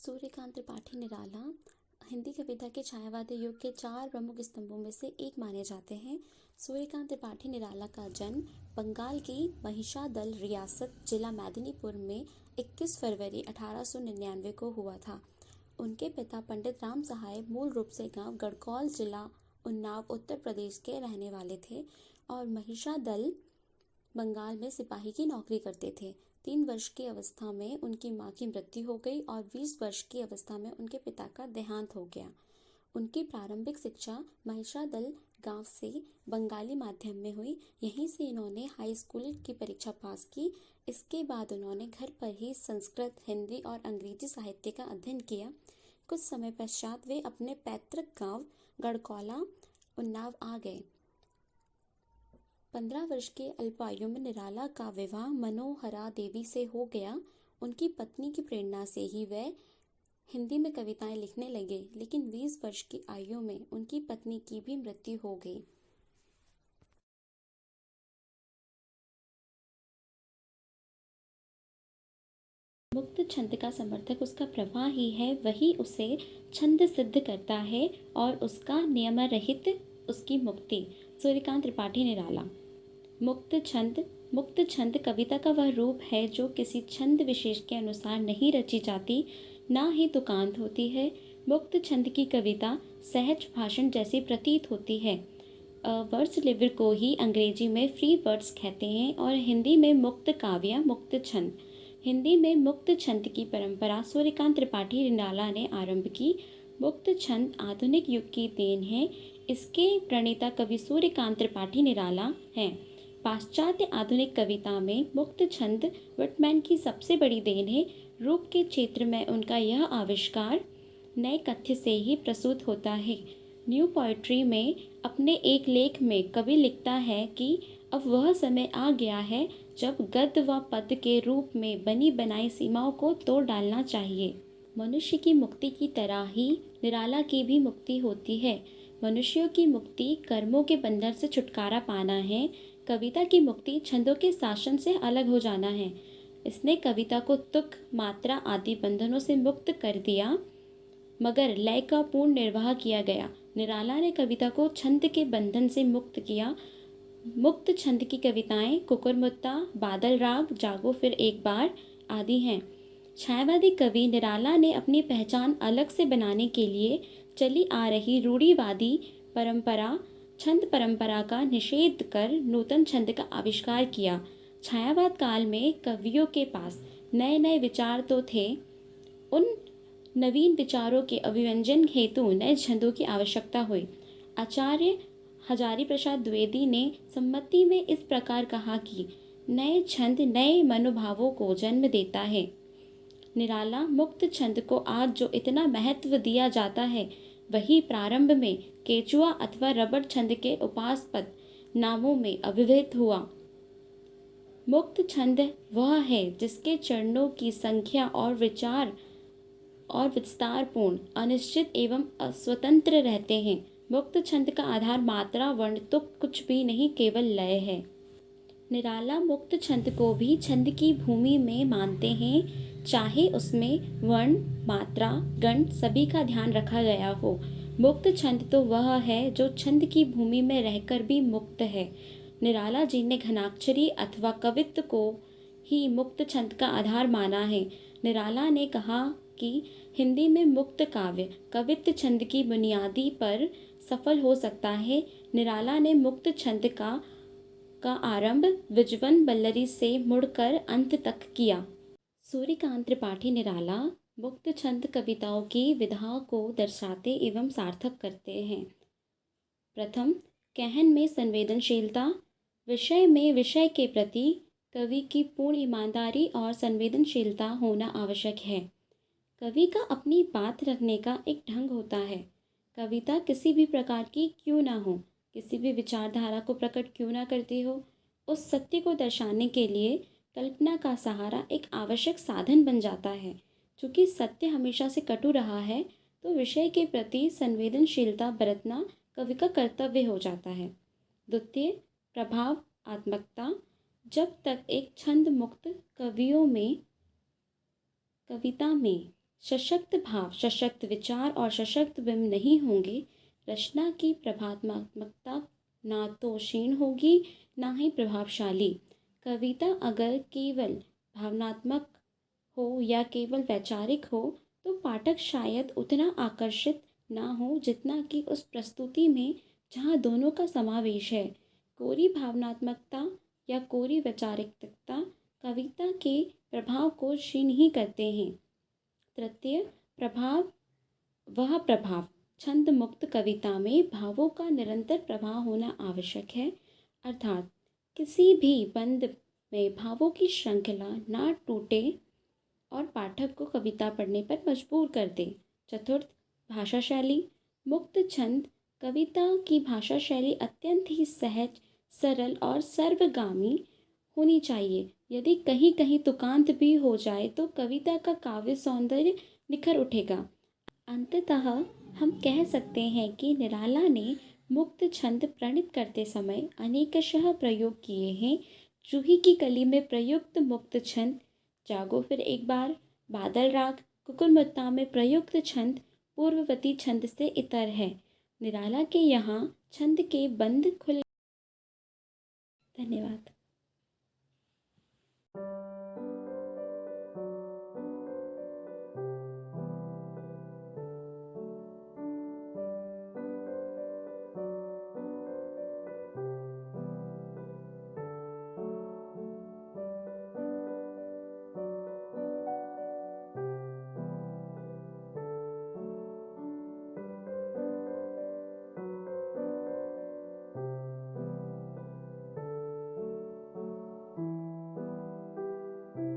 सूर्यकांत त्रिपाठी निराला हिंदी कविता के छायावादी युग के 4 प्रमुख स्तंभों में से एक माने जाते हैं। सूर्यकांत त्रिपाठी निराला का जन्म बंगाल की महिषादल रियासत जिला मेदिनीपुर में 21 फरवरी 1899 को हुआ था। उनके पिता पंडित राम सहाय मूल रूप से गांव गढ़कौल जिला उन्नाव उत्तर प्रदेश के रहने वाले थे और महिषादल बंगाल में सिपाही की नौकरी करते थे। 3 वर्ष की अवस्था में उनकी मां की मृत्यु हो गई और 20 वर्ष की अवस्था में उनके पिता का देहांत हो गया। उनकी प्रारंभिक शिक्षा महिषादल गांव से बंगाली माध्यम में हुई। यहीं से इन्होंने हाई स्कूल की परीक्षा पास की। इसके बाद उन्होंने घर पर ही संस्कृत, हिंदी और अंग्रेजी साहित्य का अध्ययन किया। कुछ समय पश्चात वे अपने पैतृक गांव गढ़कौला उन्नाव आ गए। 15 वर्ष की अल्पायु में निराला का विवाह मनोहरा देवी से हो गया। उनकी पत्नी की प्रेरणा से ही वह हिंदी में कविताएं लिखने लगे, लेकिन 20 वर्ष की आयु में उनकी पत्नी की भी मृत्यु हो गई। मुक्त छंद का समर्थक उसका प्रवाह ही है, वही उसे छंद सिद्ध करता है और उसका नियम रहित उसकी मुक्ति। सूर्यकांत त्रिपाठी निराला। मुक्त छंद कविता का वह रूप है जो किसी छंद विशेष के अनुसार नहीं रची जाती, ना ही तुकांत होती है। मुक्त छंद की कविता सहज भाषण जैसी प्रतीत होती है। वर्ड्स लिवर को ही अंग्रेजी में फ्री वर्ड्स कहते हैं और हिंदी में मुक्त काव्य, मुक्त छंद। हिंदी में मुक्त छंद की परंपरा सूर्यकांत त्रिपाठी निराला ने आरंभ की। मुक्त छंद आधुनिक युग की देन है। इसके प्रणेता कवि सूर्यकांत त्रिपाठी निराला हैं। पाश्चात्य आधुनिक कविता में मुक्त छंद विटमैन की सबसे बड़ी देन है। रूप के क्षेत्र में उनका यह आविष्कार नए कथ्य से ही प्रसूत होता है। न्यू पोएट्री में अपने एक लेख में कवि लिखता है कि अब वह समय आ गया है जब गद्य व पद्य के रूप में बनी बनाई सीमाओं को तोड़ डालना चाहिए। मनुष्य की मुक्ति की तरह ही निराला की भी मुक्ति होती है। मनुष्यों की मुक्ति कर्मों के बंधन से छुटकारा पाना है। कविता की मुक्ति छंदों के शासन से अलग हो जाना है। इसने कविता को तुक, मात्रा आदि बंधनों से मुक्त कर दिया, मगर लय का पूर्ण निर्वाह किया गया। निराला ने कविता को छंद के बंधन से मुक्त किया। मुक्त छंद की कविताएं कुकुरमुत्ता, बादल राग, जागो फिर एक बार आदि हैं। छायावादी कवि निराला ने अपनी पहचान अलग से बनाने के लिए चली आ रही रूढ़िवादी परंपरा, छंद परंपरा का निषेध कर नूतन छंद का आविष्कार किया। छायावाद काल में कवियों के पास नए नए विचार तो थे, उन नवीन विचारों के अभिव्यंजन हेतु नए छंदों की आवश्यकता हुई। आचार्य हजारी प्रसाद द्विवेदी ने सम्मति में इस प्रकार कहा कि नए छंद नए मनोभावों को जन्म देता है। निराला मुक्त छंद को आज जो इतना महत्व दिया जाता है, वही प्रारंभ में केचुआ अथवा रबड़ छंद के उपासपद नामों में अभिहित हुआ। मुक्त छंद वह है जिसके चरणों की संख्या और विचार और विस्तारपूर्ण, अनिश्चित एवं अस्वतंत्र रहते हैं। मुक्त छंद का आधार मात्रा, वर्ण तुक कुछ भी नहीं, केवल लय है। निराला मुक्त छंद को भी छंद की भूमि में मानते हैं, चाहे उसमें वर्ण, मात्रा, गण सभी का ध्यान रखा गया हो। मुक्त छंद तो वह है जो छंद की भूमि में रहकर भी मुक्त है। निराला जी ने घनाक्षरी अथवा कवित्व को ही मुक्त छंद का आधार माना है। निराला ने कहा कि हिंदी में मुक्त काव्य कवित्व छंद की बुनियादी पर सफल हो सकता है। निराला ने मुक्त छंद का आरंभ विजयवन बल्लरी से मुड़कर अंत तक किया। सूर्यकांत त्रिपाठी निराला मुक्त छंद कविताओं की विधा को दर्शाते एवं सार्थक करते हैं। प्रथम, कहन में संवेदनशीलता। विषय में विषय के प्रति कवि की पूर्ण ईमानदारी और संवेदनशीलता होना आवश्यक है। कवि का अपनी बात रखने का एक ढंग होता है। कविता किसी भी प्रकार की क्यों ना हो, किसी भी विचारधारा को प्रकट क्यों ना करती हो, उस सत्य को दर्शाने के लिए कल्पना का सहारा एक आवश्यक साधन बन जाता है। चूँकि सत्य हमेशा से कटु रहा है, तो विषय के प्रति संवेदनशीलता बरतना कवि का कर्तव्य हो जाता है। द्वितीय, प्रभावात्मकता। जब तक एक छंद मुक्त कविता में सशक्त भाव, सशक्त विचार और सशक्त बिंब नहीं होंगे, रचना की प्रभात्मकता ना तो क्षीण होगी, ना ही प्रभावशाली। कविता अगर केवल भावनात्मक हो या केवल वैचारिक हो, तो पाठक शायद उतना आकर्षित ना हो जितना कि उस प्रस्तुति में जहाँ दोनों का समावेश है। कोरी भावनात्मकता या कोरी वैचारिकता कविता के प्रभाव को क्षीण ही करते हैं। तृतीय प्रभाव, वह प्रभाव छंद मुक्त कविता में भावों का निरंतर प्रवाह होना आवश्यक है, अर्थात किसी भी बंद में भावों की श्रृंखला ना टूटे और पाठक को कविता पढ़ने पर मजबूर कर दे। चतुर्थ, भाषा शैली। मुक्त छंद कविता की भाषा शैली अत्यंत ही सहज, सरल और सर्वगामी होनी चाहिए। यदि कहीं कहीं तुकांत भी हो जाए तो कविता का काव्य सौंदर्य निखर उठेगा। अंततः हम कह सकते हैं कि निराला ने मुक्त छंद प्रणीत करते समय अनेकशः प्रयोग किए हैं। जूही की कली में प्रयुक्त मुक्त छंद, जागो फिर एक बार, बादल राग, कुकुरमुत्ता में प्रयुक्त छंद पूर्ववती छंद से इतर है। निराला के यहाँ छंद के बंद खुले। धन्यवाद।